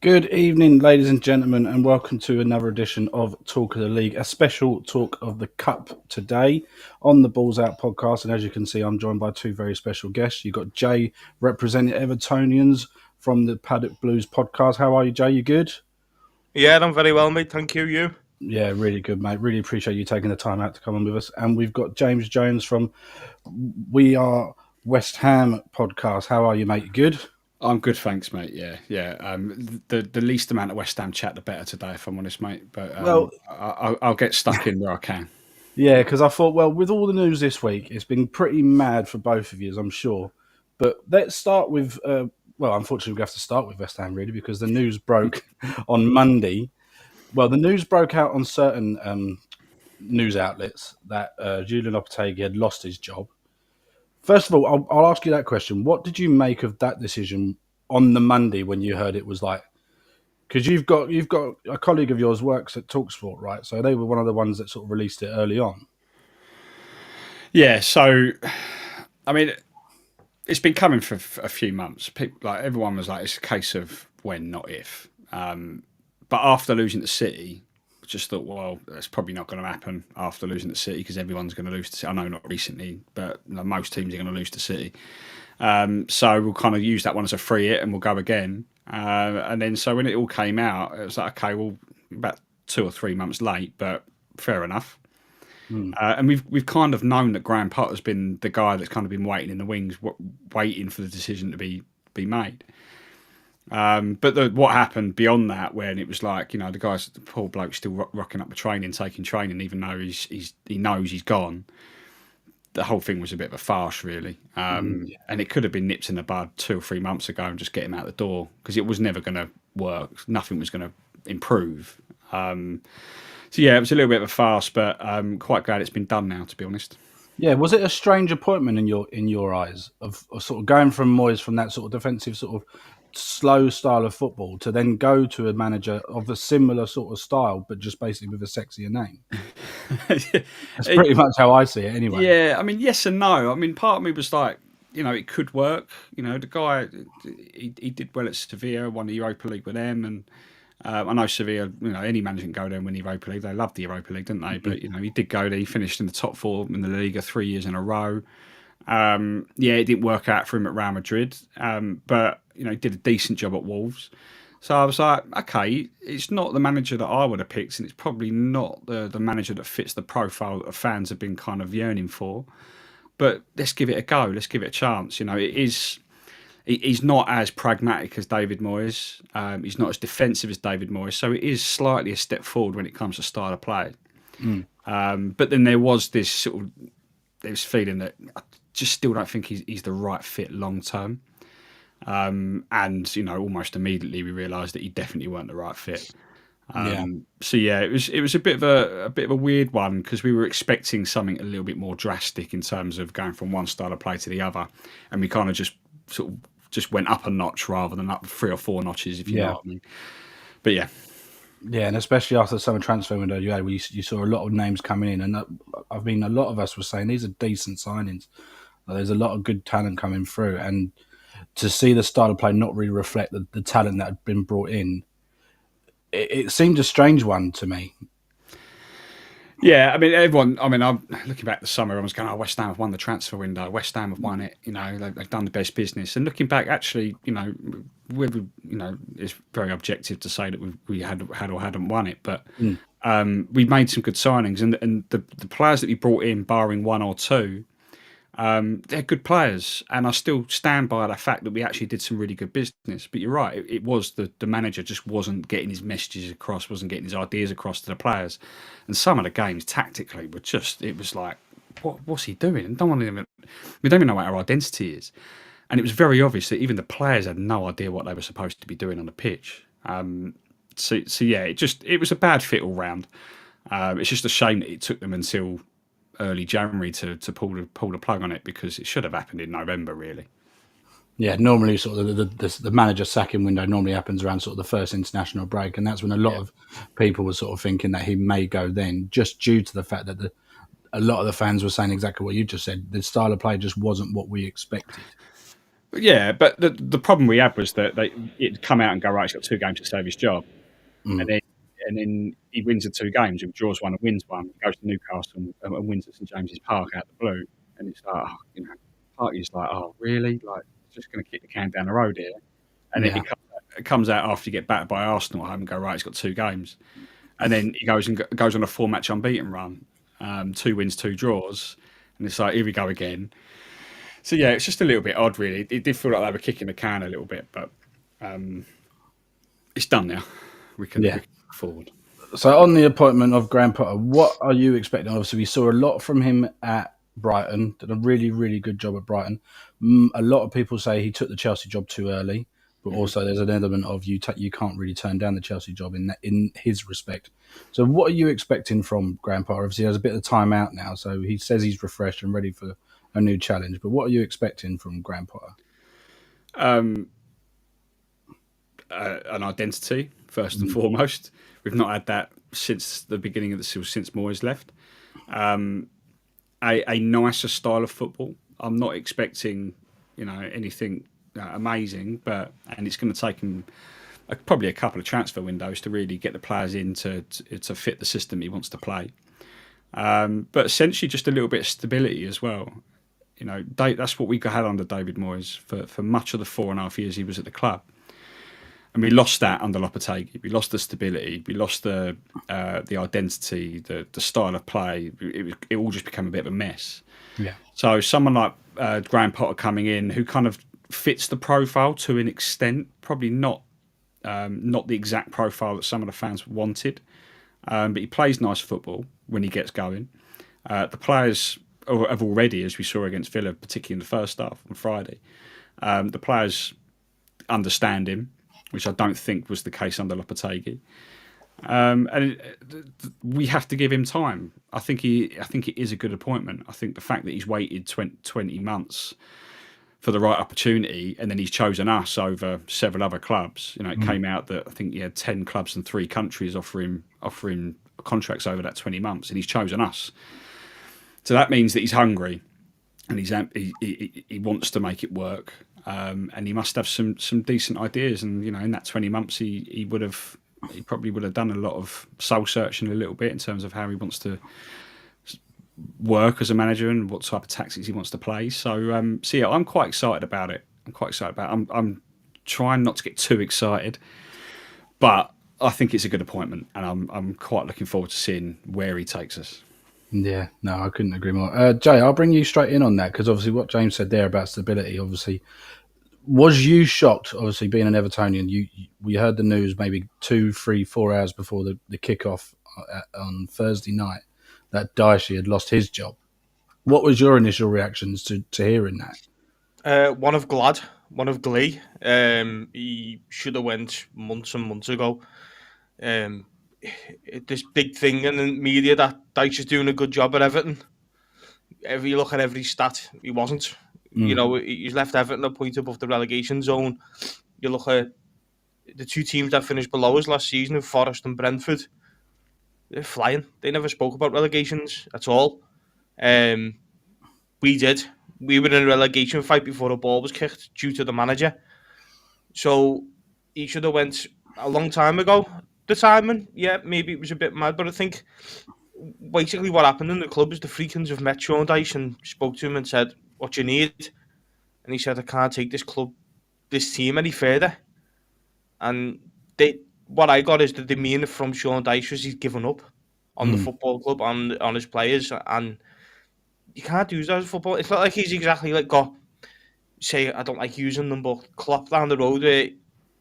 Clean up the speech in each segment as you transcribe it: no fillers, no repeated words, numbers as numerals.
Good evening, ladies and gentlemen, and welcome to another edition of Talk of the League, a special talk of the Cup today on the Balls Out podcast. And as you can see, I'm joined by two very special guests. You've got Jay representing Evertonians from the Paddock Blues podcast. How are you, Jay? You good? Yeah, I'm very well, mate. Thank you. You? Yeah, really good, mate. Really appreciate you taking the time out to come on with us. And we've got James Jones from We Are West Ham podcast. How are you, mate? You good? I'm good, thanks, mate. Yeah. The least amount of West Ham chat, the better today, if I'm honest, mate. But Well, I'll get stuck in where I can. yeah, because I thought, well, with all the news this week, it's been pretty mad for both of you, I'm sure. But let's start with, well, unfortunately, we have to start with West Ham, really, because the news broke on Monday. Well, the news broke out on certain news outlets that Julian Lopetegui had lost his job. First of all, I'll ask you that question. What did you make of that decision on the Monday when you heard it was like, because you've got a colleague of yours works at Talksport, right? So they were one of the ones that sort of released it early on. Yeah, so I mean, it's been coming for a few months. People, like everyone was like, it's a case of when, not if. But after losing to City, I just thought, well, that's probably not going to happen after losing to City because everyone's going to lose to City. I know not recently, but most teams are going to lose to City. So we'll kind of use that one as a free hit and we'll go again. And then so when it all came out, it was like, okay, well, about 2 or 3 months late, but fair enough. And we've kind of known that Graham Potter's been the guy that's kind of been waiting in the wings, waiting for the decision to be made. But what happened beyond that, when it was like, the poor bloke still rocking up the training, taking training, even though he knows he's gone. The whole thing was a bit of a farce, really. And it could have been nipped in the bud 2 or 3 months ago and just get him out the door because it was never going to work. Nothing was going to improve. So yeah, it was a little bit of a farce, but I'm quite glad it's been done now, to be honest. Yeah, was it a strange appointment in your eyes of sort of going from Moyes from that sort of defensive sort of slow style of football to then go to a manager of a similar sort of style, but just basically with a sexier name? That's pretty much how I see it, anyway. Yeah, I mean, yes and no. I mean, part of me was like, it could work. The guy, he did well at Sevilla, won the Europa League with them, and I know Sevilla, any manager can go there and win the Europa League. They love the Europa League, didn't they? But, he did go there. He finished in the top 4 in the Liga 3 years in a row. Yeah, it didn't work out for him at Real Madrid, but, he did a decent job at Wolves. So I was like, okay, it's not the manager that I would have picked, and it's probably not the manager that fits the profile that the fans have been kind of yearning for. But let's give it a go. Let's give it a chance. He's not as pragmatic as David Moyes. He's not as defensive as David Moyes. So it is slightly a step forward when it comes to style of play. But then there was this feeling that I just still don't think he's the right fit long term. And almost immediately we realised that he definitely weren't the right fit. So yeah, it was a bit of a weird one because we were expecting something a little bit more drastic in terms of going from one style of play to the other, and we kind of just went up a notch rather than up 3 or 4 notches, if you know what I mean. But yeah. Yeah, and especially after the summer transfer window you had, you saw a lot of names coming in, and a lot of us were saying these are decent signings. There's a lot of good talent coming through, and to see the style of play not really reflect the talent that had been brought in, it seemed a strange one to me. Yeah, I mean, I'm looking back this summer, everyone's going, West Ham have won the transfer window. West Ham have won it. They've done the best business. And looking back, actually, it's very objective to say that we had or hadn't won it. But we made some good signings. And the players that we brought in, barring 1 or 2, they're good players, and I still stand by the fact that we actually did some really good business. But you're right, it was the manager just wasn't getting his messages across, wasn't getting his ideas across to the players, and some of the games tactically were it was like, what's he doing? We don't even know what our identity is, and it was very obvious that even the players had no idea what they were supposed to be doing on the pitch. So yeah, it was a bad fit all round. It's just a shame that it took them until early January to pull the plug on it, because it should have happened in November, really. Yeah, normally sort of the manager sacking window normally happens around sort of the first international break, and that's when a lot of people were sort of thinking that he may go then, just due to the fact that a lot of the fans were saying exactly what you just said. The style of play just wasn't what we expected. Yeah, but the problem we had was that it'd come out and go, right, he's got 2 games to save his job. And then he wins the 2 games. He draws one and wins one. He goes to Newcastle and wins at St James's Park out the blue. And it's like, party's like, oh, really? Like, just going to kick the can down the road here. And then it comes out after you get battered by Arsenal at home and go, right, he's got 2 games. And then he goes on a 4-match unbeaten run, 2 wins, 2 draws. And it's like, here we go again. So, yeah, it's just a little bit odd, really. It did feel like they were kicking the can a little bit, but it's done now. We can look forward. So on the appointment of Graham Potter, what are you expecting? Obviously, we saw a lot from him at Brighton. Did a really, really good job at Brighton. A lot of people say he took the Chelsea job too early, but also there's an element of you can't really turn down the Chelsea job in his respect. So what are you expecting from Graham Potter? Obviously, there's a bit of time out now, so he says he's refreshed and ready for a new challenge. But what are you expecting from Graham Potter? An identity, first and foremost. We've not had that since the beginning of the season, since Moyes left. A nicer style of football. I'm not expecting, anything amazing, and it's going to take him probably a couple of transfer windows to really get the players in to fit the system he wants to play. But essentially, just a little bit of stability as well. That's what we had under David Moyes for much of the 4.5 years he was at the club. And we lost that under Lopetegui. We lost the stability. We lost the identity, the style of play. It all just became a bit of a mess. Yeah. So someone like Graham Potter coming in, who kind of fits the profile to an extent, probably not the exact profile that some of the fans wanted, but he plays nice football when he gets going. The players have already, as we saw against Villa, particularly in the first half on Friday, the players understand him, which I don't think was the case under Lopetegui. And we have to give him time. I think it is a good appointment. I think the fact that he's waited 20 months for the right opportunity, and then he's chosen us over several other clubs. It came out that I think he had 10 clubs in 3 countries offering contracts over that 20 months, and he's chosen us. So that means that he's hungry, and he wants to make it work. And he must have some decent ideas, and in that 20 months he probably would have done a lot of soul searching a little bit in terms of how he wants to work as a manager and what type of tactics he wants to play. So yeah, I'm quite excited about it. I'm trying not to get too excited, but I think it's a good appointment, and I'm quite looking forward to seeing where he takes us. Yeah, no, I couldn't agree more. Jay, I'll bring you straight in on that, because obviously what James said there about stability, obviously, was you shocked, obviously being an Evertonian, we heard the news maybe 2, 3, 4 hours before the kickoff on Thursday night that Dyche had lost his job. What was your initial reactions to hearing that? One of glee. He should have went months and months ago. This big thing in the media that Dyche is doing a good job at Everton. If you look at every stat, he wasn't. He's left Everton a point above the relegation zone. You look at the 2 teams that finished below us last season, Forest and Brentford. They're flying. They never spoke about relegations at all. We did. We were in a relegation fight before a ball was kicked due to the manager. So he should have went a long time ago. The timing, yeah, maybe it was a bit mad, but I think basically what happened in the club is the Freakins have met Sean Dyche and spoke to him and said, what you need? And he said, I can't take this team any further. And what I got is the demeanour from Sean Dyche was he's given up on the football club, on his players, and you can't use that as football. It's not like he's exactly say, I don't like using them, but Klopp down the road where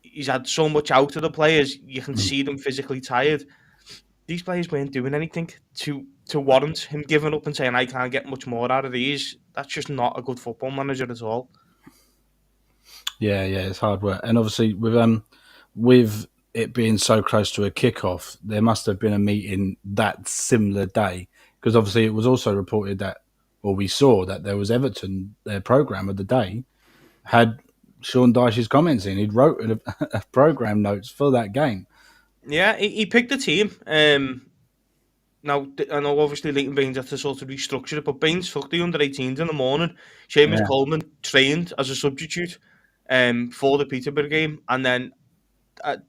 he's had so much out of the players, you can see them physically tired. These players weren't doing anything to warrant him giving up and saying, I can't get much more out of these. That's just not a good football manager at all. Yeah, it's hard work. And obviously with it being so close to a kickoff, there must have been a meeting that similar day, because obviously it was also reported that, or we saw that there was Everton, their programme of the day, had Sean Dyche's comments in. He'd wrote a programme notes for that game. Yeah, he picked the team. Now, I know obviously Leighton Baines had to sort of restructure it, but Baines took the under-18s in the morning. Seamus Coleman trained as a substitute for the Peterborough game, and then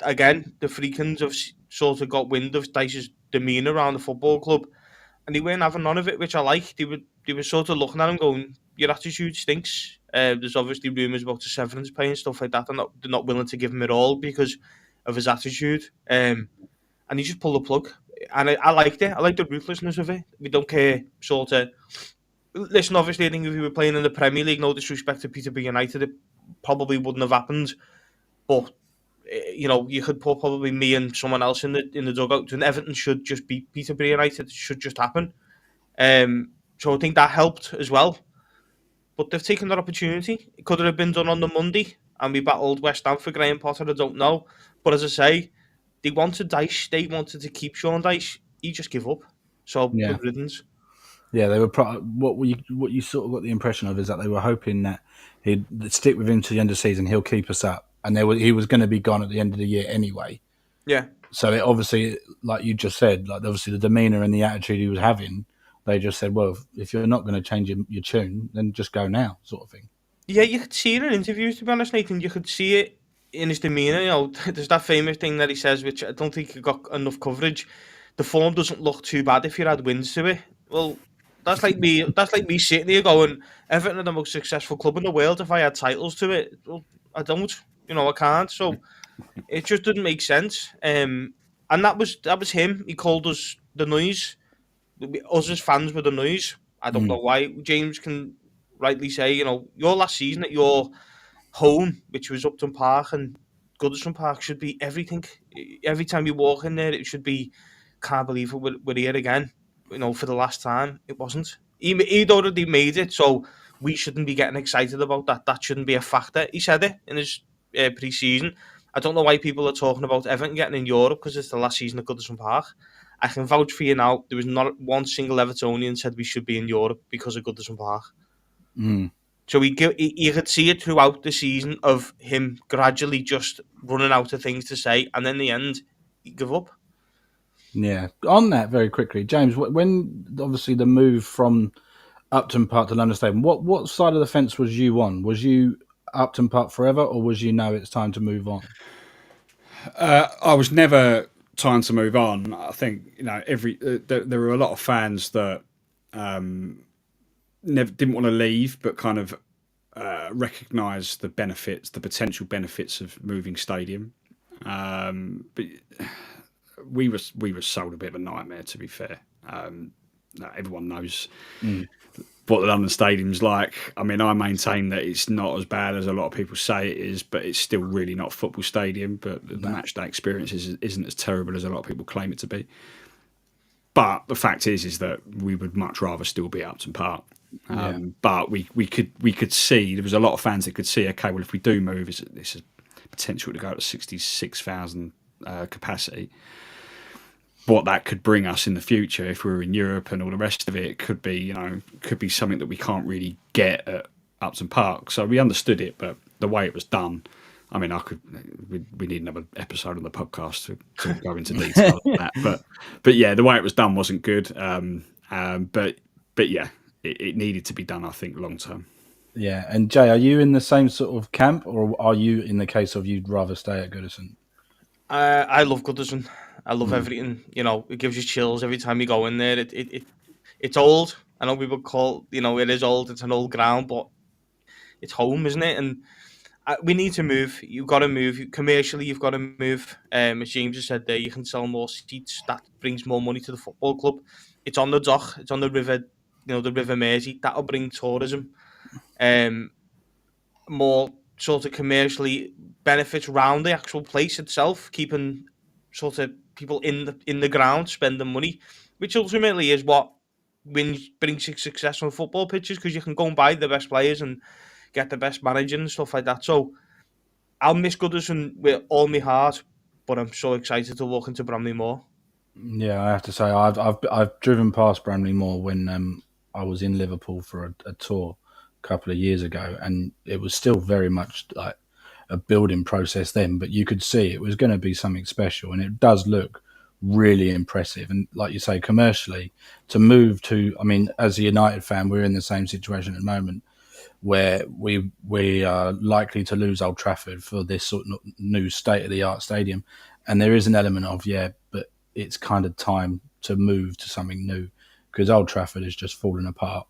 again, the Freakins have sort of got wind of Dyche's demeanour around the football club, and they weren't having none of it, which I like. They were sort of looking at him going, your attitude stinks. There's obviously rumours about the severance pay and stuff like that. They're not willing to give him it all because of his attitude. And he just pulled the plug. And I liked it. I liked the ruthlessness of it. We don't care, sort of. Listen, obviously, I think if we were playing in the Premier League, no disrespect to Peterborough United, it probably wouldn't have happened. But you could put probably me and someone else in the dugout, and Everton should just beat Peterborough United. It should just happen. So I think that helped as well. But they've taken that opportunity. It could have been done on the Monday, and we battled West Ham for Graham Potter. I don't know. But as I say, they wanted Dyche. They wanted to keep Sean Dyche. He just gave up. So good riddance. Yeah, they were. What you sort of got the impression of is that they were hoping that he'd stick with him to the end of the season. He'll keep us up, and he was going to be gone at the end of the year anyway. Yeah. So it obviously, like you just said, like obviously the demeanour and the attitude he was having, they just said, well, if you're not going to change your tune, then just go now, sort of thing. Yeah, you could see it in interviews, to be honest, Nathan. You could see it in his demeanour. There's that famous thing that he says, which I don't think got enough coverage. The form doesn't look too bad if you add wins to it. Well, that's like me. That's like me sitting here going, Everton are the most successful club in the world. If I add titles to it, well, I don't. I can't. So it just didn't make sense. And that was him. He called us the noise. Us as fans were the noise. I don't know why. James can rightly say, your last season at your home, which was Upton Park and Goodison Park, should be everything. Every time you walk in there, it should be, can't believe we're here again. For the last time, it wasn't. He'd already made it, so we shouldn't be getting excited about that. That shouldn't be a factor. He said it in his pre-season. I don't know why people are talking about Everton getting in Europe because it's the last season at Goodison Park. I can vouch for you now, there was not one single Evertonian said we should be in Europe because of Goodison Park. So you could see it throughout the season of him gradually just running out of things to say, and in the end, he gave up. Yeah. On that, very quickly, James, when obviously the move from Upton Park to London Stadium, what side of the fence was you on? Was you Upton Park forever, or was you it's time to move on? I was never time to move on. I think there were a lot of fans that never didn't want to leave, but kind of recognised the potential benefits of moving stadium. But we were sold a bit of a nightmare, to be fair. Everyone knows what the London Stadium's like. I mean, I maintain that it's not as bad as a lot of people say it is, but it's still really not a football stadium. But the match day experience isn't as terrible as a lot of people claim it to be. But the fact is that we would much rather still be at Upton Park. But we could see, there was a lot of fans that could see, okay, well, if we do move, it's a potential to go to 66,000 capacity. What that could bring us in the future if we were in Europe and all the rest of it could be something that we can't really get at Upton Park. So we understood it, but the way it was done, I mean, we need another episode on the podcast to go into detail on that. But yeah, the way it was done wasn't good. But yeah, it needed to be done, I think, long term. Yeah. And Jay, are you in the same sort of camp, or are you in the case of you'd rather stay at Goodison? I love Goodison. I love everything. It gives you chills every time you go in there. It's old. I know people call it is old. It's an old ground, but it's home, isn't it? And we need to move. You've got to move commercially. You've got to move. As James has said there, you can sell more seats. That brings more money to the football club. It's on the dock. It's on the river. The River Mersey. That'll bring tourism. More sort of commercially benefits around the actual place itself, keeping sort of people in the ground spending money, which ultimately is what brings success on football pitches, because you can go and buy the best players and get the best manager and stuff like that. So I'll miss Goodison with all my heart, but I'm so excited to walk into Bramley Moor. Yeah, I have to say I've driven past Bramley Moor when I was in Liverpool for a tour a couple of years ago, and it was still very much like a building process then, but you could see it was going to be something special, and it does look really impressive. And like you say, commercially, to move to, I mean, as a United fan, we're in the same situation at the moment where we are likely to lose Old Trafford for this sort of new state of the art stadium, and there is an element of but it's kind of time to move to something new because Old Trafford is just falling apart,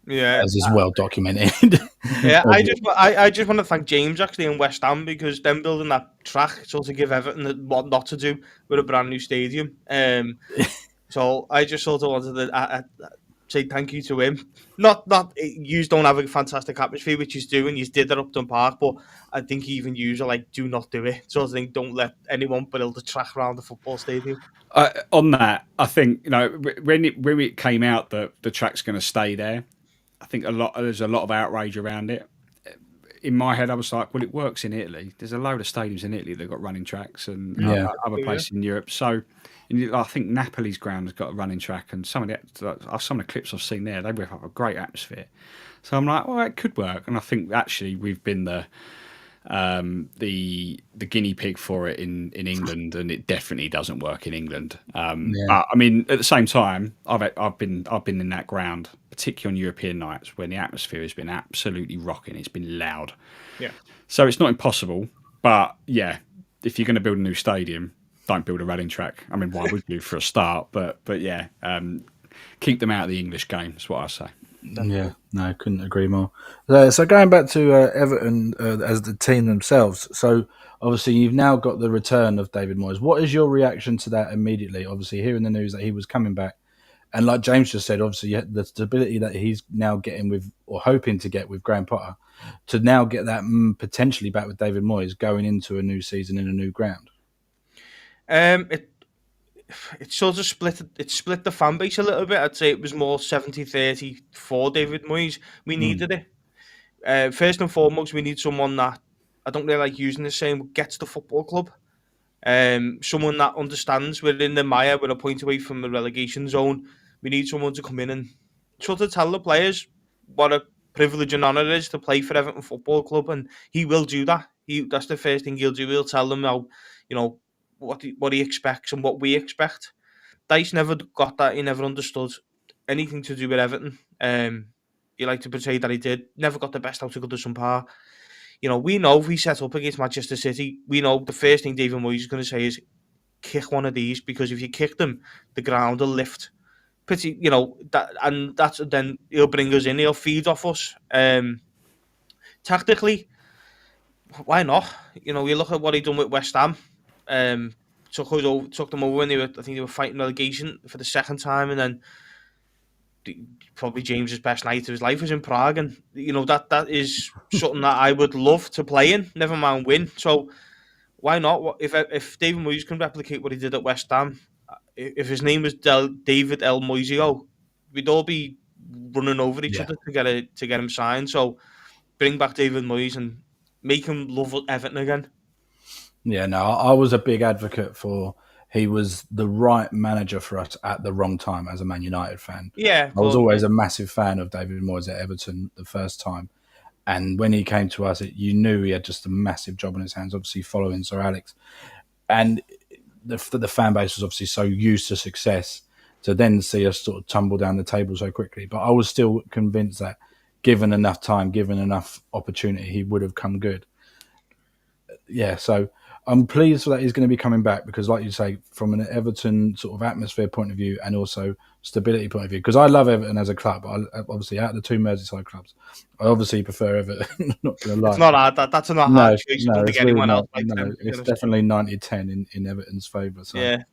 Yeah, as is well documented. yeah. I just want to thank James actually in West Ham because them building that track sort of give Everton what not to do with a brand new stadium. So I just sort of wanted to say thank you to him. Not you don't have a fantastic atmosphere, which he's doing. He's did at Upton Park, but I think even you are like, do not do it. Sort of thing. Don't let anyone build a track around the football stadium. On that, I think when it came out that the track's going to stay there, I think there's a lot of outrage around it. In my head, I was like, well, it works in Italy. There's a load of stadiums in Italy that got running tracks and other places in Europe. So I think Napoli's ground has got a running track, and some of the clips I've seen there, they whip up a great atmosphere. So I'm like, well, it could work. And I think actually we've been the guinea pig for it in England, and it definitely doesn't work in England. But I mean, at the same time, I've been in that ground, particularly on European nights when the atmosphere has been absolutely rocking. It's been loud. Yeah. So it's not impossible, but yeah, if you're going to build a new stadium, don't build a running track. I mean, why would you for a start? But yeah, keep them out of the English game. Is what I say. Yeah, no, I couldn't agree more. So going back to Everton as the team themselves, so obviously you've now got the return of David Moyes. What is your reaction to that immediately? Obviously hearing the news that he was coming back, and like James just said, obviously the stability that he's now getting with, or hoping to get with Graham Potter, to now get that potentially back with David Moyes going into a new season in a new ground. It sort of split the fan base a little bit. I'd say it was more 70-30 for David Moyes. We needed it. First and foremost, we need someone that, I don't really like using the saying, gets the football club. Someone that understands we're in the mire, we're a point away from the relegation zone. We need someone to come in and sort of tell the players what a privilege and honour it is to play for Everton Football Club, and he will do that. That's the first thing he'll do. He'll tell them how, what he expects and what we expect. Dice never got that. He never understood anything to do with Everton. He liked to portray that he did. Never got the best out of Goodison Park. We know if we set up against Manchester City, we know the first thing David Moyes is going to say is kick one of these, because if you kick them, the ground will lift. Then he'll bring us in. He'll feed off us. Tactically, why not? You look at what he done with West Ham. Took them over when I think they were fighting relegation for the second time, and then probably James's best night of his life was in Prague, and that is something that I would love to play in. Never mind win. So why not? If David Moyes can replicate what he did at West Ham, if his name was David El Moisio, we'd all be running over each other to get him signed. So bring back David Moyes and make him love Everton again. Yeah, no, I was a big advocate for he was the right manager for us at the wrong time as a Man United fan. Yeah, I was always a massive fan of David Moyes at Everton the first time. And when he came to us, you knew he had just a massive job on his hands, obviously following Sir Alex. And the fan base was obviously so used to success to then see us sort of tumble down the table so quickly. But I was still convinced that given enough time, given enough opportunity, he would have come good. Yeah, so I'm pleased that he's going to be coming back because, like you say, from an Everton sort of atmosphere point of view and also stability point of view, because I love Everton as a club. Obviously, out of the two Merseyside clubs, I obviously prefer Everton. Not going to lie. It's not hard. That's not hard choice. I don't think anyone else likes them. It's definitely 90-10 in Everton's favour. So. Yeah.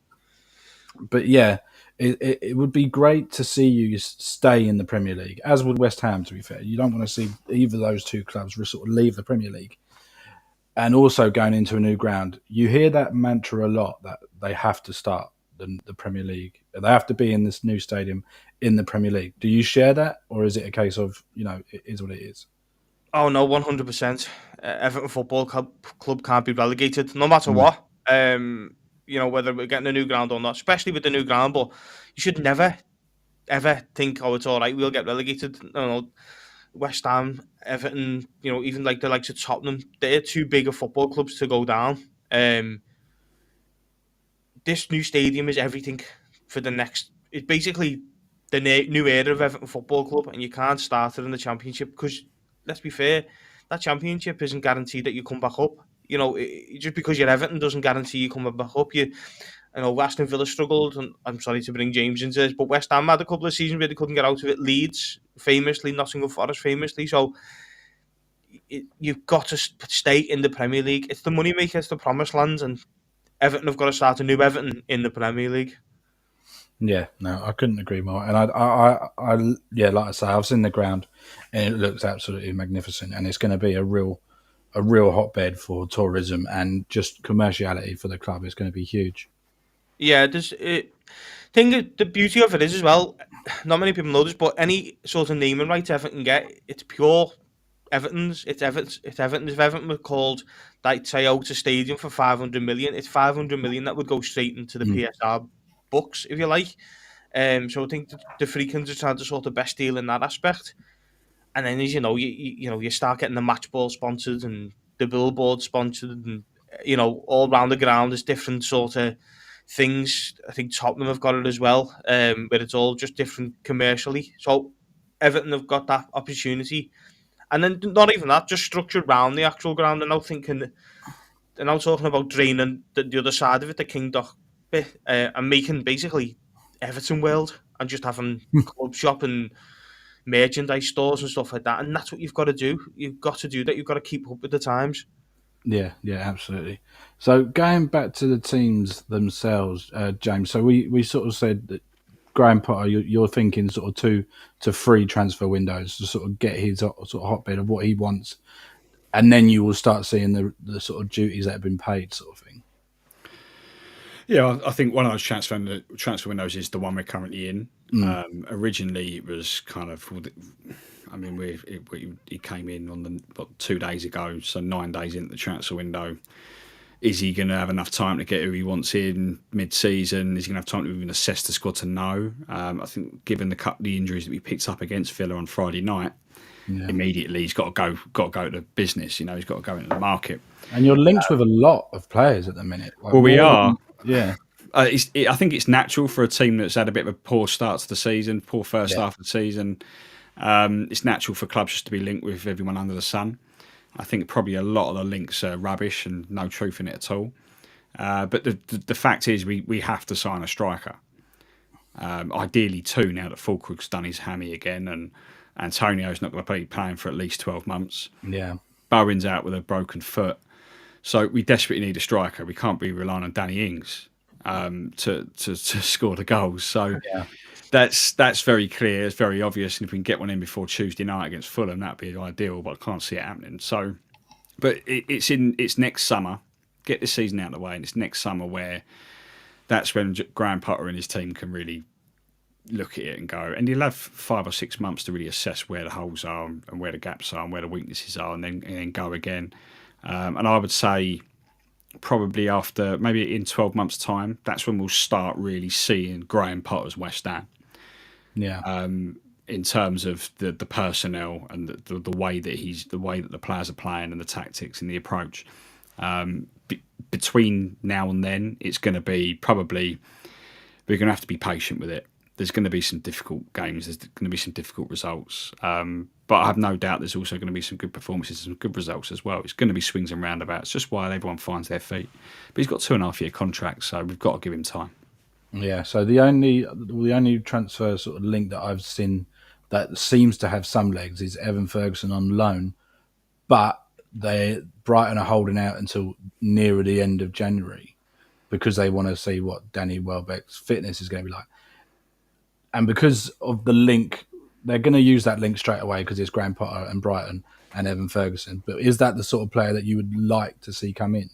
But yeah, it would be great to see you stay in the Premier League, as would West Ham, to be fair. You don't want to see either of those two clubs sort of leave the Premier League. And also going into a new ground. You hear that mantra a lot, that they have to start the Premier League. They have to be in this new stadium in the Premier League. Do you share that? Or is it a case of, it is what it is? Oh, no, 100%. Everton Football Club can't be relegated, no matter what. Whether we're getting a new ground or not, especially with the new ground. But you should never, ever think, oh, it's all right, we'll get relegated. No. West Ham, Everton, even like the likes of Tottenham, they're too big of football clubs to go down. this new stadium is everything for the next. It's basically the new era of Everton Football Club, and you can't start it in the Championship because, let's be fair, that Championship isn't guaranteed that you come back up. You know, just because you're Everton doesn't guarantee you coming back up. I know Aston Villa struggled, and I'm sorry to bring James into this, but West Ham had a couple of seasons where they couldn't get out of it. Leeds, famously, Nottingham Forest, famously. So you've got to stay in the Premier League. It's the money maker, it's the promised land, and Everton have got to start a new Everton in the Premier League. Yeah, no, I couldn't agree more. And yeah, like I say, I've seen the ground, and it looks absolutely magnificent. And it's going to be a real hotbed for tourism and just commerciality for the club. It's going to be huge. Yeah, the beauty of it is as well. Not many people know this, but any sort of naming rights Everton get, it's pure Everton's. It's Everton's. It's Everton's. If Everton were called like Toyota Stadium for 500 million, it's 500 million that would go straight into the PSR books, if you like. So I think the Freakins are trying to sort of best deal in that aspect. And then, as you know, you start getting the match ball sponsored and the billboard sponsored, and all around the ground there's different sort of things. I think Tottenham have got it as well, but it's all just different commercially. So Everton have got that opportunity, and then not even that, just structured around the actual ground. They're now talking about draining the other side of it, the King Dock bit, and making basically Everton World, and just having club shop and merchandise stores and stuff like that. And that's what you've got to do. You've got to do that. You've got to keep up with the times. Yeah, absolutely. So going back to the teams themselves, James. So we sort of said that Graham Potter, you're thinking sort of 2 to 3 transfer windows to sort of get his sort of hotbed of what he wants, and then you will start seeing the sort of duties that have been paid, sort of thing. Yeah, I think one of those transfer windows is the one we're currently in. Originally, it was kind of, I mean, he came in on 2 days ago, so 9 days into the transfer window. Is he going to have enough time to get who he wants in mid-season? Is he going to have time to even assess the squad to know? I think given the injuries that we picked up against Villa on Friday night, immediately he's got to go to business. He's got to go into the market. And you're linked with a lot of players at the minute. Well, we are. Yeah. I think it's natural for a team that's had a bit of a poor start to the season, poor first half of the season. It's natural for clubs just to be linked with everyone under the sun. I think probably a lot of the links are rubbish and no truth in it at all. But the fact is we have to sign a striker. Ideally 2 now that Fulkrug's done his hammy again, and Antonio's not going to be playing for at least 12 months. Yeah. Bowen's out with a broken foot. So we desperately need a striker. We can't be relying on Danny Ings to score the goals. So that's very clear. It's very obvious. And if we can get one in before Tuesday night against Fulham, that'd be ideal. But I can't see it happening. So, but it's next summer. Get this season out of the way, and it's next summer where that's when Graham Potter and his team can really look at it and go. And he'll have 5 or 6 months to really assess where the holes are and where the gaps are and where the weaknesses are, and then go again. And I would say probably after maybe in 12 months' time, that's when we'll start really seeing Graham Potter's West Ham. Yeah. In terms of the personnel and the way that the players are playing and the tactics and the approach. Between now and then, it's going to be probably we're going to have to be patient with it. There's going to be some difficult games. There's going to be some difficult results. But I have no doubt there's also going to be some good performances and some good results as well. It's going to be swings and roundabouts, just while everyone finds their feet. But he's got 2.5-year contract, so we've got to give him time. Yeah, so the only transfer sort of link that I've seen that seems to have some legs is Evan Ferguson on loan, but Brighton are holding out until nearer the end of January because they want to see what Danny Welbeck's fitness is going to be like. And because of the link, they're going to use that link straight away because it's Graham Potter and Brighton and Evan Ferguson. But is that the sort of player that you would like to see come in?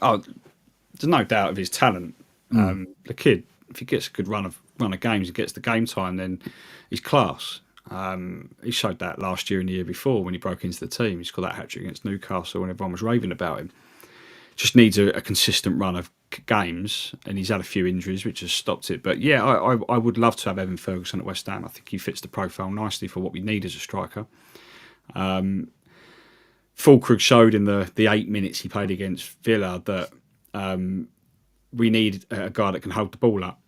Oh, there's no doubt of his talent. The kid, if he gets a good run of games, he gets the game time, then he's class. He showed that last year and the year before when he broke into the team. He scored that hat-trick against Newcastle when everyone was raving about him. Just needs a consistent run of games, and he's had a few injuries which has stopped it. But yeah, I would love to have Evan Ferguson at West Ham. I think he fits the profile nicely for what we need as a striker. Fulkrug showed in the 8 minutes he played against Villa that we need a guy that can hold the ball up.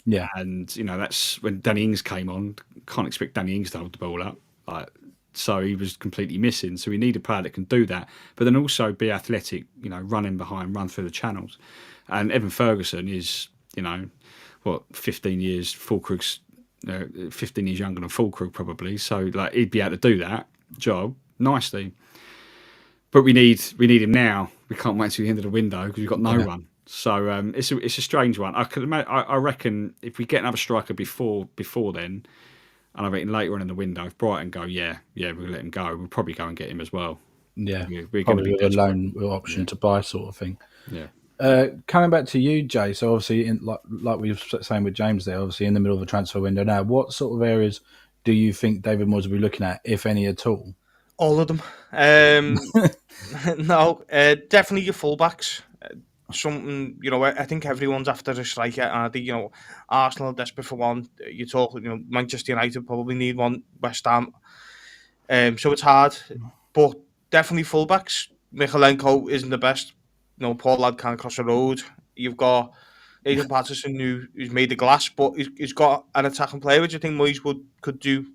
Yeah. And that's when Danny Ings came on. Can't expect Danny Ings to hold the ball up, so he was completely missing. So we need a player that can do that, but then also be athletic. Running behind, run through the channels. And Evan Ferguson is 15 years Fulkrug's 15 years younger than Fulkrug probably. So he'd be able to do that job nicely. But we need him now. We can't wait till the end of the window because we've got no one. So it's a strange one. I reckon if we get another striker before then, and I reckon later on in the window, if Brighton go, we'll let him go. We'll probably go and get him as well. Yeah, we're going to be with a loan option to buy sort of thing. Yeah. Coming back to you, Jay. So obviously, like we were saying with James there, obviously in the middle of a transfer window now. What sort of areas do you think David Moyes will be looking at, if any at all? All of them. No, definitely your fullbacks. Something, I think everyone's after a striker. Arsenal are desperate for one. You talk, Manchester United probably need one. West Ham. So it's hard, but definitely fullbacks. Michalenko isn't the best. Poor lad can't cross the road. You've got Nathan Patterson who's made the glass, but he's got an attacking player, which I think Moyes could do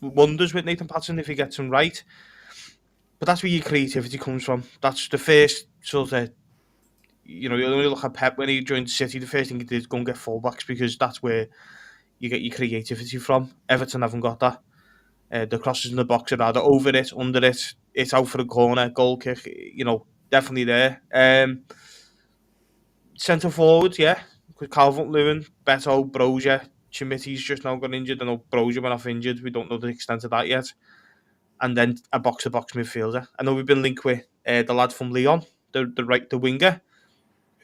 wonders with Nathan Patterson if he gets him right. But that's where your creativity comes from. That's the first sort of, you only look at Pep when he joined City, the first thing he did is go and get fullbacks because that's where you get your creativity from. Everton haven't got that. The crosses in the box are either over it, under it, it's out for a corner, goal kick, definitely there. Centre forwards, with Calvert-Lewin, Beto, Brozier, Chimiti's just now got injured. I know Brozier went off injured. We don't know the extent of that yet. And then a box-to-box midfielder. I know we've been linked with the lad from Lyon, the winger.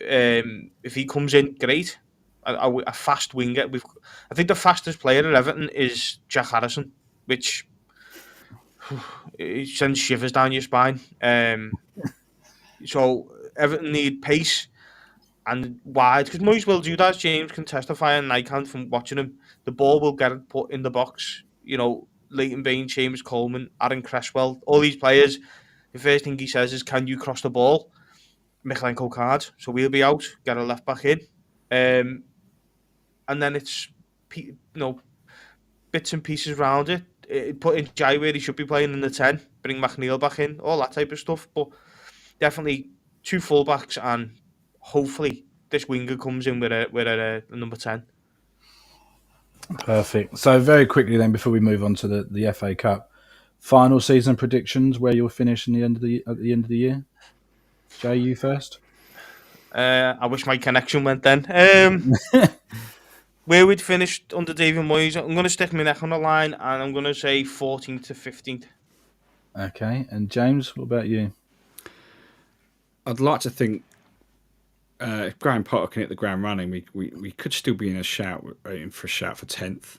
If he comes in, great. A fast winger. I think the fastest player at Everton is Jack Harrison, which it sends shivers down your spine. So Everton need pace and wide, because Moyes will do that. James can testify, and I can from watching him. The ball will get it put in the box. Leighton Baines, James Coleman, Aaron Cresswell, all these players. The first thing he says is, "Can you cross the ball?" Michalenko can't, so we'll be out. Get a left back in, and then it's bits and pieces around it. Put in Jai where he should be playing in the 10. Bring McNeil back in, all that type of stuff. But definitely 2 fullbacks, and hopefully this winger comes in with a number 10. Perfect. So very quickly then, before we move on to the FA Cup, final season predictions, where you'll finish at the end of the year. Jay, you first. I wish my connection went then. Where we'd finished under David Moyes, I'm going to stick my neck on the line, and I'm going to say 14th to 15th. Okay, and James, what about you? I'd like to think if Graham Potter can hit the ground running, we could still be in for a shout for 10th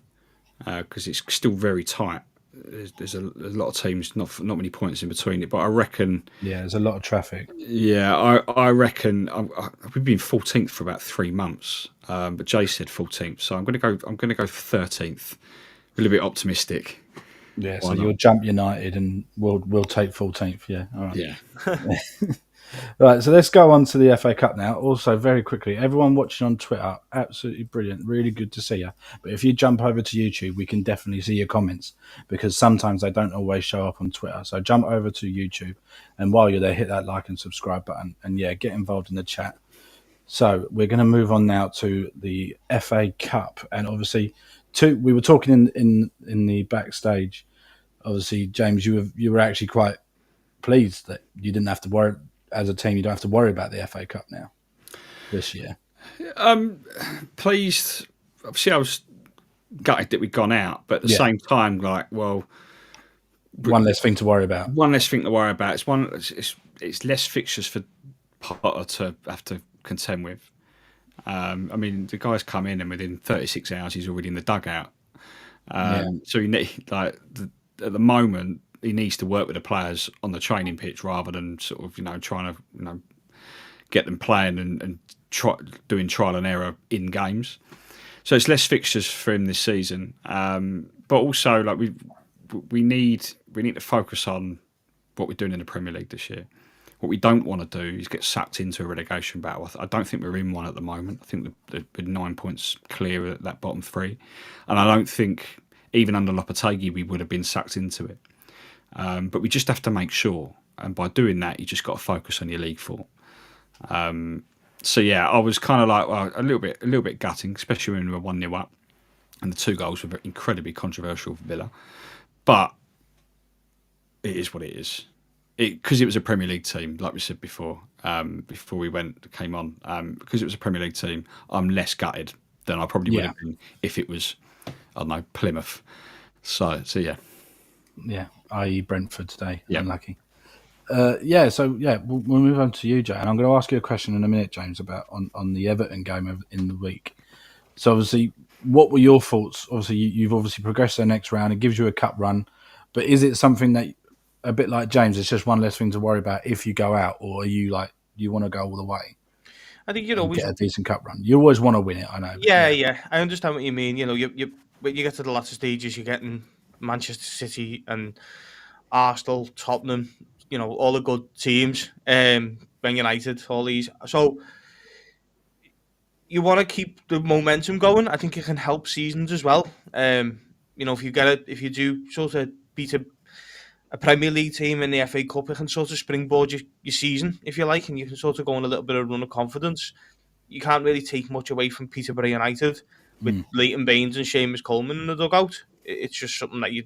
because it's still very tight. There's a lot of teams, not many points in between it, but I reckon. Yeah, there's a lot of traffic. Yeah, I reckon we've been 14th for about 3 months, but Jay said 14th, so I'm going to go for 13th. A little bit optimistic. Yeah, so you'll jump United, and we'll take 14th. Yeah, all right. Yeah. Right, so let's go on to the FA Cup now. Also, very quickly, everyone watching on Twitter, absolutely brilliant, really good to see you. But if you jump over to YouTube, we can definitely see your comments, because sometimes they don't always show up on Twitter. So jump over to YouTube, and while you're there, hit that like and subscribe button, and get involved in the chat. So we're going to move on now to the FA Cup, and obviously, we were talking in the backstage. Obviously, James, you were actually quite pleased that you didn't have to worry. As a team, you don't have to worry about the FA Cup now this year. Pleased. Obviously, I was gutted that we'd gone out, but at the same time, one less thing to worry about. One less thing to worry about. It's less fixtures for Potter to have to contend with. The guy's come in, and within 36 hours, he's already in the dugout. So he at the moment, he needs to work with the players on the training pitch rather than sort of trying to get them playing and doing trial and error in games. So it's less fixtures for him this season, but also we need to focus on what we're doing in the Premier League this year. What we don't want to do is get sucked into a relegation battle. I don't think we're in one at the moment. I think we're 9 points clear at that bottom three. And I don't think, even under Lopetegui, we would have been sucked into it. But we just have to make sure. And by doing that, you just got to focus on your league form. So yeah, I was kind of like, well, a little bit gutting, especially when we were 1-0 up, and the 2 goals were incredibly controversial for Villa. But it is what it is. Because it was a Premier League team, like we said before we came on. Because it was a Premier League team, I'm less gutted than I probably would have been if it was, I don't know, Plymouth. So yeah. Yeah, i.e. Brentford today. Yeah. Unlucky. We'll move on to you, Jay. And I'm going to ask you a question in a minute, James, about on the Everton game in the week. So obviously, what were your thoughts? Obviously, you've obviously progressed to the next round. It gives you a cup run. But is it something that, a bit like James, it's just one less thing to worry about if you go out? Or are you like, you want to go all the way? I think you'd always get a decent cup run. You always want to win it, I know. Yeah. I understand what you mean. You know, when you get to the latter stages, you're getting Manchester City and Arsenal, Tottenham, you know, all the good teams, Man United, all these. So you want to keep the momentum going. I think it can help seasons as well. You know, if you do sort of beat a Premier League team in the FA Cup, it can sort of springboard your season, if you like, and you can sort of go on a little bit of run of confidence. You can't really take much away from Peterborough United with Leighton Baines and Seamus Coleman in the dugout. It's just something that you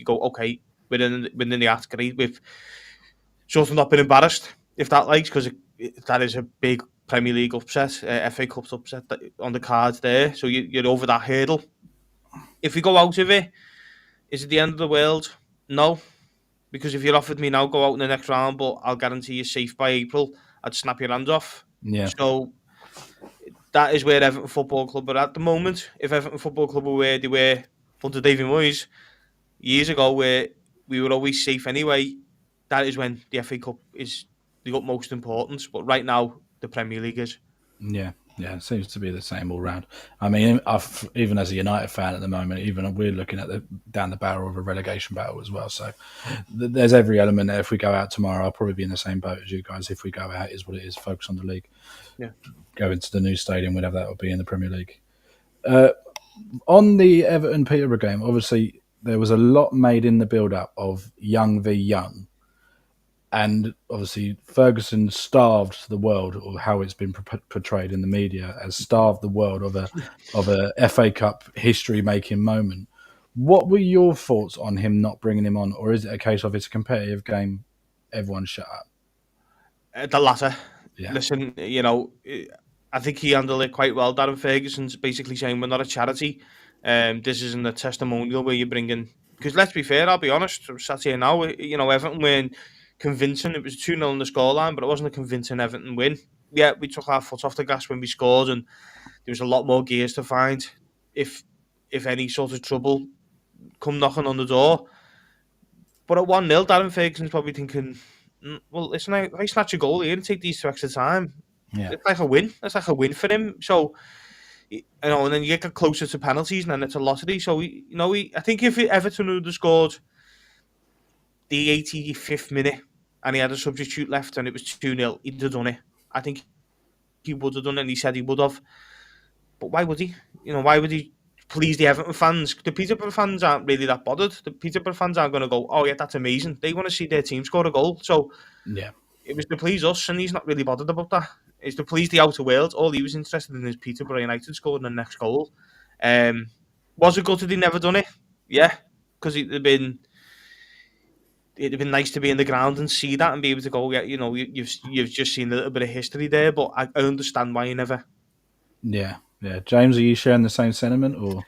go, okay, within the category. We've sort of not been embarrassed, if that likes, because that is a big Premier League upset, FA Cup upset on the cards there. So you're over that hurdle. If we go out of it, is it the end of the world? No. Because if you're offered me now, go out in the next round, but I'll guarantee you're safe by April, I'd snap your hands off. Yeah. So that is where Everton Football Club are at the moment. If Everton Football Club were where they were under David Moyes years ago, where we were always safe anyway, that is when the FA Cup is the utmost importance. But right now, the Premier League is. Yeah, it seems to be the same all round. I mean, even as a United fan at the moment, even we're looking at down the barrel of a relegation battle as well. So there's every element there. If we go out tomorrow, I'll probably be in the same boat as you guys. If we go out, is what it is. Focus on the league. Yeah. Go into the new stadium, whatever that will be in the Premier League. On the Everton Peterborough game, obviously there was a lot made in the build-up of young v young. And obviously, Ferguson starved the world, or how it's been portrayed in the media, as starved the world of a FA Cup history-making moment. What were your thoughts on him not bringing him on, or is it a case of it's a competitive game, everyone shut up? The latter. Yeah. Listen, you know, I think he handled it quite well. Darren Ferguson's basically saying we're not a charity. This isn't a testimonial where you bring in. Because let's be fair, I'll be honest. I'm sat here now. You know, Everton weren't convincing. It was 2-0 in the scoreline, but it wasn't a convincing Everton win. Yeah, we took our foot off the gas when we scored, and there was a lot more gears to find if any sort of trouble come knocking on the door. But at 1-0, Darren Ferguson's probably thinking, well, listen, if I snatch a goal here and take these 2 extra time, it's like a win. It's like a win for him. So, you know, and then you get closer to penalties, and then it's a lottery. So, you know, I think if Everton would have scored the 85th minute and he had a substitute left and it was 2-0, he'd have done it. I think he would have done it, and he said he would have. But why would he? You know, why would he please the Everton fans? The Peterborough fans aren't really that bothered. The Peterborough fans aren't going to go, oh yeah, that's amazing. They want to see their team score a goal. So yeah, it was to please us, and he's not really bothered about that. It's to please the outer world. All he was interested in is Peterborough United scoring the next goal. Was it good that he never done it? Yeah, because it'd have been nice to be in the ground and see that and be able to go, yeah, you know, you've just seen a little bit of history there, but I understand why you never. Yeah. James, are you sharing the same sentiment, or?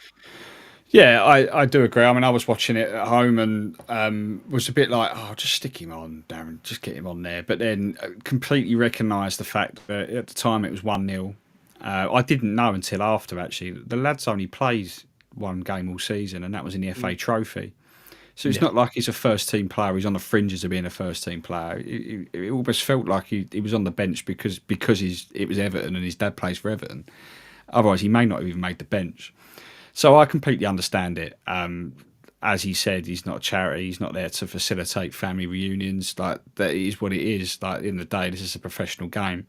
Yeah, I do agree. I mean, I was watching it at home and was a bit like, oh, just stick him on, Darren, just get him on there. But then completely recognised the fact that at the time it was 1-0. I didn't know until after, actually. The lad's only plays one game all season, and that was in the FA Trophy. So it's not like he's a first-team player. He's on the fringes of being a first-team player. It almost felt like he was on the bench because it was Everton and his dad plays for Everton. Otherwise, he may not have even made the bench. So I completely understand it. as he said, he's not a charity. He's not there to facilitate family reunions. Like, that is what it is. Like, in the day, this is a professional game.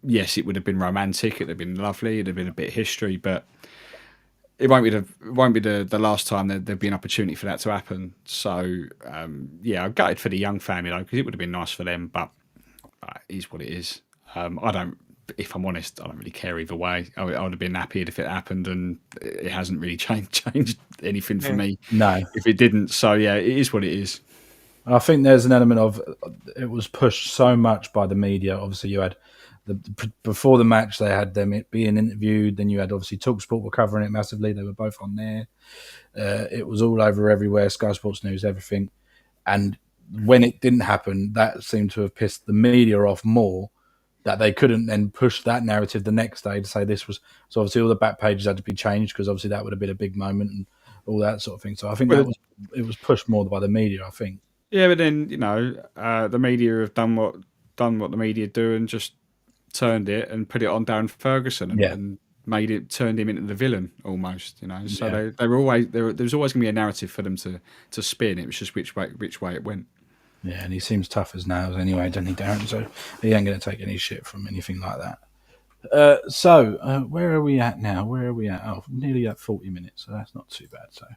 Yes, it would have been romantic. It would have been lovely. It would have been a bit of history, but it won't be the last time there'd be an opportunity for that to happen. So yeah, I'm gutted for the Young family though, because it would have been nice for them. But it is what it is. I don't. If I'm honest, I don't really care either way. I would have been happy if it happened, and it hasn't really changed anything for me. No, if it didn't. So yeah, it is what it is. I think there's an element of it was pushed so much by the media. Obviously, you had before the match they had them being interviewed. Then you had obviously TalkSport were covering it massively. They were both on there. It was all over everywhere. Sky Sports News, everything. And when it didn't happen, that seemed to have pissed the media off more. That they couldn't then push that narrative the next day to say this was. So obviously all the back pages had to be changed because obviously that would have been a big moment and all that sort of thing. So I think it was pushed more by the media, I think. Yeah, but then the media have done what the media do and just turned it and put it on Darren Ferguson and turned him into the villain almost. So they were always there was always going to be a narrative for them to spin. It was just which way it went. Yeah, and he seems tough as nails anyway, doesn't he, Darren? So he ain't going to take any shit from anything like that. So where are we at now? Where are we at? Oh, nearly at 40 minutes, so that's not too bad. So,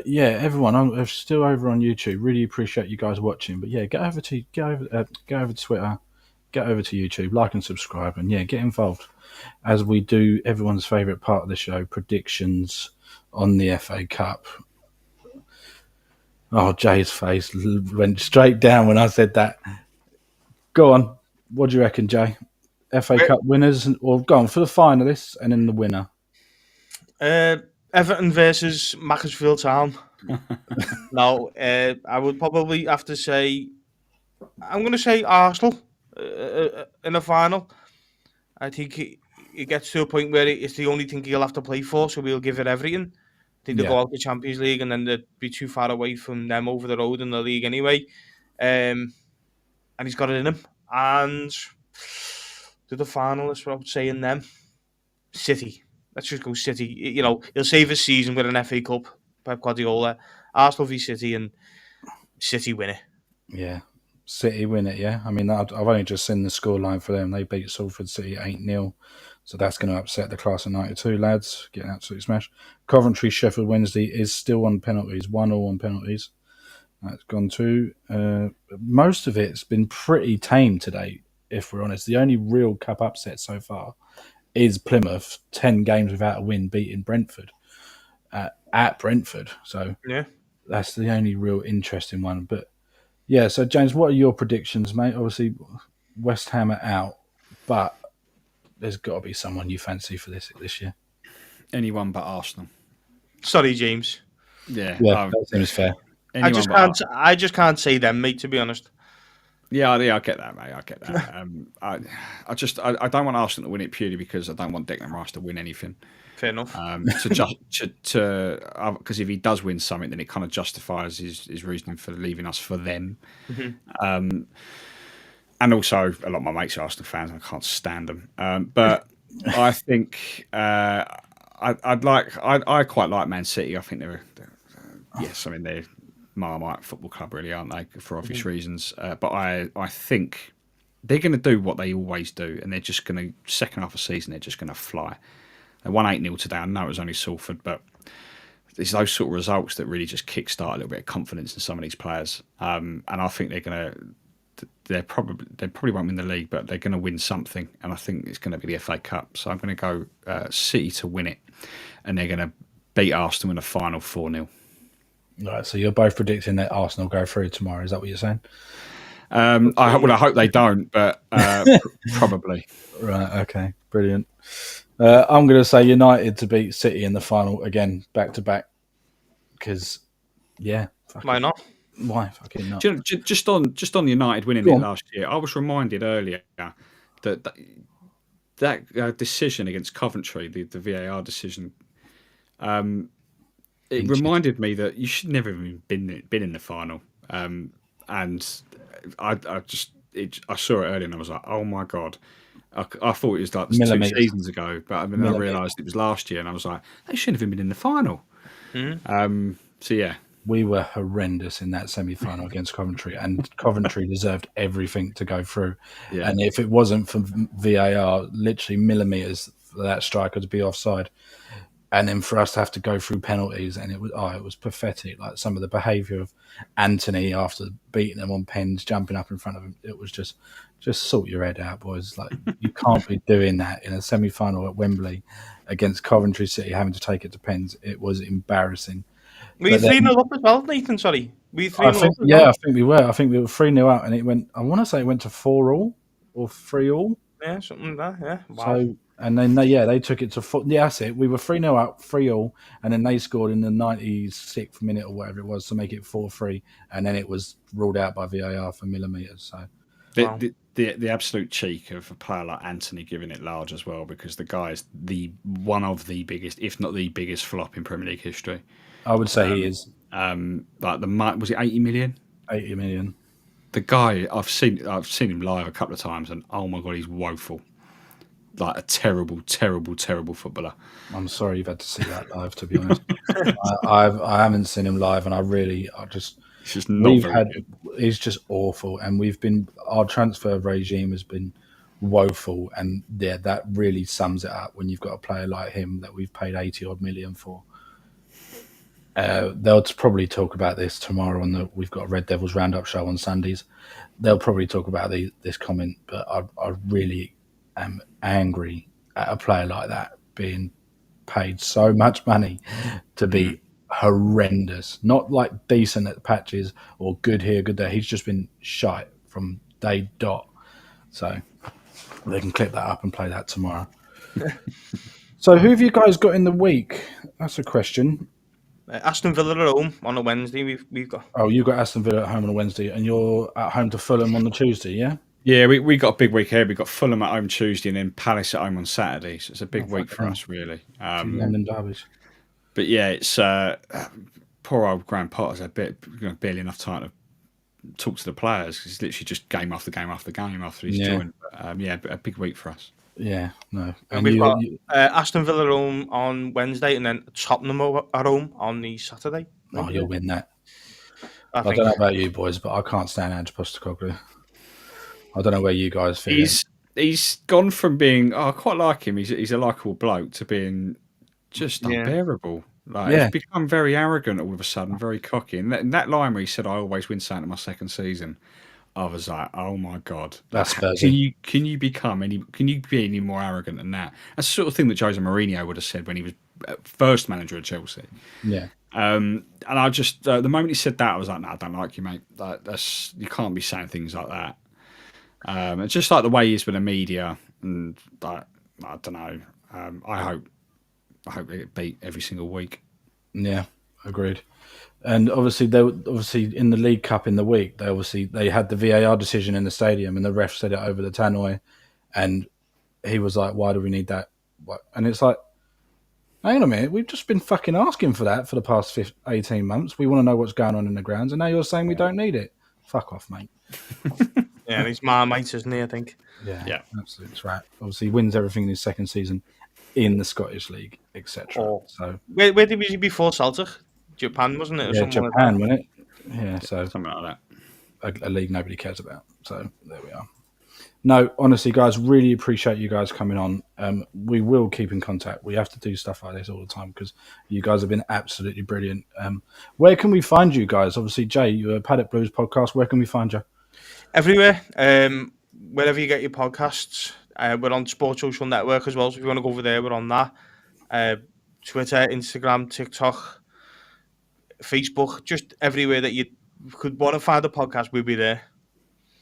yeah, everyone, I'm still over on YouTube. Really appreciate you guys watching. But yeah, go over to Twitter, get over to YouTube, like and subscribe, and yeah, get involved as we do everyone's favourite part of the show: predictions on the FA Cup. Oh, Jay's face went straight down when I said that. Go on. What do you reckon, Jay? FA Cup winners, or go on for the finalists and then the winner? Everton versus Macclesfield Town. No, I would probably have to say, I'm going to say Arsenal in the final. I think it gets to a point where it's the only thing he'll have to play for, so we'll give it everything. I think they'll go out the Champions League and then they'd be too far away from them over the road in the league anyway. And he's got it in him. And to the finalists, without saying them, City. Let's just go City. He'll save his season with an FA Cup, Pep Guardiola. Arsenal v City, and City win it. Yeah, City win it, yeah. I mean, I've only just seen the scoreline for them. They beat Salford City 8-0. So that's going to upset the class of 92 lads, getting absolutely smashed. Coventry Sheffield Wednesday is still on penalties, 1-1 on penalties. That's gone too. Most of it's been pretty tame today, if we're honest. The only real cup upset so far is Plymouth, 10 games without a win, beating Brentford at Brentford. So yeah, that's the only real interesting one. But yeah, so James, what are your predictions, mate? Obviously, West Ham are out, but there's got to be someone you fancy for this year. Anyone but Arsenal. Sorry, James. Yeah, that seems fair. I just can't say them, mate. To be honest. Yeah, I get that, mate. I get that. I don't want Arsenal to win it purely because I don't want Declan Rice to win anything. Fair enough. Because if he does win something, then it kind of justifies his reasoning for leaving us for them. Mm-hmm. And also, a lot of my mates are Arsenal fans, and I can't stand them. But I think I quite like Man City. I think they're Marmite football club, really, aren't they? For obvious reasons. But I think they're going to do what they always do, and they're just going to second half of the season. They're just going to fly. They won 8-0 today. I know it was only Salford, but it's those sort of results that really just kickstart a little bit of confidence in some of these players. And I think they probably won't win the league, but they're going to win something, and I think it's going to be the FA Cup. So I'm going to go City to win it, and they're going to beat Arsenal in the final 4-0. Right, so you're both predicting that Arsenal go through tomorrow. Is that what you're saying? I hope they don't, but probably. Right, okay, brilliant. I'm going to say United to beat City in the final again, back to back. Because, yeah, why not? Why fucking not? Just on United winning it last year, I was reminded earlier that decision against Coventry, the VAR decision. It reminded me that you should never have been in the final. And I saw it earlier and I was like, oh my God. I thought it was like 2 seasons ago, but I realised it was last year and I was like, they shouldn't have been in the final. So yeah, we were horrendous in that semi-final against Coventry, and Coventry deserved everything to go through. Yeah. And if it wasn't for VAR, literally millimeters for that striker to be offside, and then for us to have to go through penalties, and it was pathetic. Like some of the behaviour of Anthony after beating them on pens, jumping up in front of him, it was just sort your head out, boys. Like you can't be doing that in a semi-final at Wembley against Coventry City, having to take it to pens. It was embarrassing. Were you But then 3-0 up as well, Nathan? Sorry. Were you 3-0 I up think, as yeah, well? I think we were. I think we were 3-0 out, and it went. I want to say it went to 4-4 or 3-3. Yeah, something like that. Yeah. Wow. So, and then they took it to 4. Yeah, that's it. We were 3-0 out, 3-3, and then they scored in the 96th minute or whatever it was to make it 4-3, and then it was ruled out by VAR for millimeters. So, Wow. The absolute cheek of a player like Anthony giving it large as well, because the guy is one of the biggest, if not the biggest, flop in Premier League history. I would say he is Like was it 80 million? 80 million. The guy, I've seen him live a couple of times, and oh my god, he's woeful. Like a terrible, terrible, terrible footballer. I'm sorry you've had to see that live. To be honest, I haven't seen him live, and It's just not very good. He's just awful, and our transfer regime has been woeful, and yeah, that really sums it up when you've got a player like him that we've paid 80 odd million for. They'll probably talk about this tomorrow we've got a Red Devils Roundup show on Sundays. They'll probably talk about this comment, but I really am angry at a player like that being paid so much money to be horrendous, not like decent at patches or good here, good there. He's just been shite from day dot. So they can clip that up and play that tomorrow. So who have you guys got in the week? That's a question. Aston Villa at home on a Wednesday. We've got. Oh, you got Aston Villa at home on a Wednesday, and you're at home to Fulham on the Tuesday, yeah? Yeah, we got a big week here. We got Fulham at home Tuesday, and then Palace at home on Saturday. So it's a big week for us, really. London derbies. But yeah, it's poor old Graham Potter's had barely enough time to talk to the players. It's literally just game after game after game after he's joined. But, yeah, a big week for us. Yeah, no. And we've got Aston Villa at home on Wednesday, and then Tottenham at home on the Saturday. Oh, you'll win that. I don't know about you boys, but I can't stand Ange Postecoglou. I don't know where you guys feel. He's gone from being, I quite like him. He's a likeable bloke, to being just unbearable. He's become very arrogant all of a sudden, very cocky. And that line where he said, "I always win something in my second season," I was like, "Oh my god, can you be any more arrogant than that?" That's the sort of thing that Jose Mourinho would have said when he was first manager of Chelsea. Yeah. And I just the moment he said that, I was like, "No, I don't like you, mate. You can't be saying things like that." It's just like the way he is with the media, and I don't know. I hope they get beat every single week. Yeah, agreed. And obviously, in the League Cup in the week, they had the VAR decision in the stadium, and the ref said it over the tannoy, and he was like, "Why do we need that?" And it's like, hang on a minute, we've just been fucking asking for that for the past 18 months. We want to know what's going on in the grounds, and now you're saying we don't need it. Fuck off, mate. Yeah, and he's Marmite, isn't he, I think? Yeah, absolutely. That's right. Obviously, he wins everything in his second season in the Scottish League, etc. So where did he before Celtic? Japan, wasn't it? Yeah, Japan, wasn't it? Yeah, so something like that. A league nobody cares about. So there we are. No, honestly, guys, really appreciate you guys coming on. We will keep in contact. We have to do stuff like this all the time because you guys have been absolutely brilliant. Where can we find you guys? Obviously, Jay, you're a Paddock Blues podcast. Where can we find you? Everywhere. Wherever you get your podcasts. We're on Sports Social Network as well, so if you want to go over there, we're on that. Twitter, Instagram, TikTok, Facebook, just everywhere that you could want to find a podcast, we'll be there.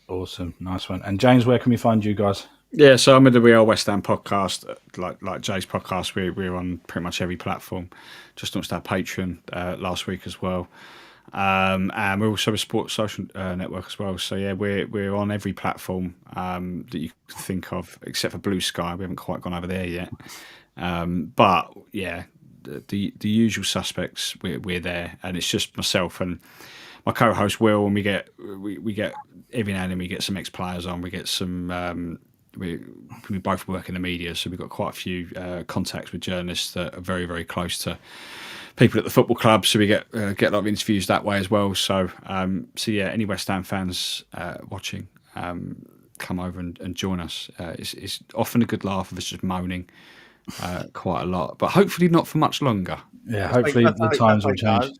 Awesome. Nice one. And James, where can we find you guys? Yeah, so I'm with the We Are West Ham podcast, like Jay's podcast. We're on pretty much every platform. Just launched our Patreon last week as well. And we're also a Sports Social Network as well. So yeah, we're on every platform that you can think of, except for Blue Sky. We haven't quite gone over there yet. But yeah, the usual suspects, we're there, and it's just myself and my co-host Will, and we get every now and then we get some ex-players on. We get some we both work in the media, so we've got quite a few contacts with journalists that are very, very close to people at the football club. So we get a lot of interviews that way as well. So yeah, any West Ham fans watching, come over and join us. It's often a good laugh of us just moaning quite a lot, but hopefully not for much longer. Yeah, hopefully the times will change.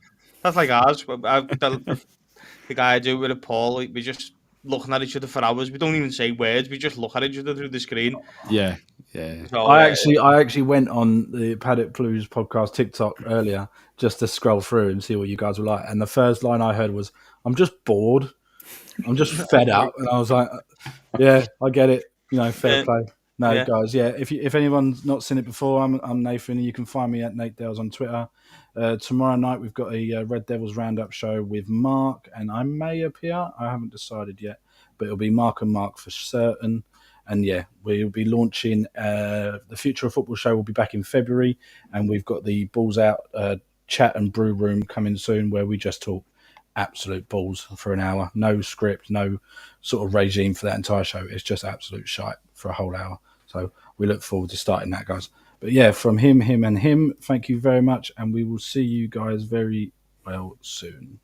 That's like ours. The guy I do with Paul, we just looking at each other for hours. We don't even say words. We just look at each other through the screen. Yeah. So, I actually went on the Paddock Blues podcast TikTok earlier just to scroll through and see what you guys were like. And the first line I heard was, "I'm just bored. I'm just fed up." And I was like, "Yeah, I get it. Fair play." No, guys. Yeah, if anyone's not seen it before, I'm Nathan. You can find me at Nate Dales on Twitter. Tomorrow night we've got a Red Devils Roundup show with Mark, and I may appear. I haven't decided yet, but it'll be Mark and Mark for certain. And yeah, we'll be launching the Future of Football show. Will be back in February, and we've got the Balls Out chat and brew room coming soon, where we just talk absolute balls for an hour. No script, no sort of regime for that entire show. It's just absolute shite for a whole hour. So we look forward to starting that, guys. But yeah, from him, and him, thank you very much, and we will see you guys very well soon.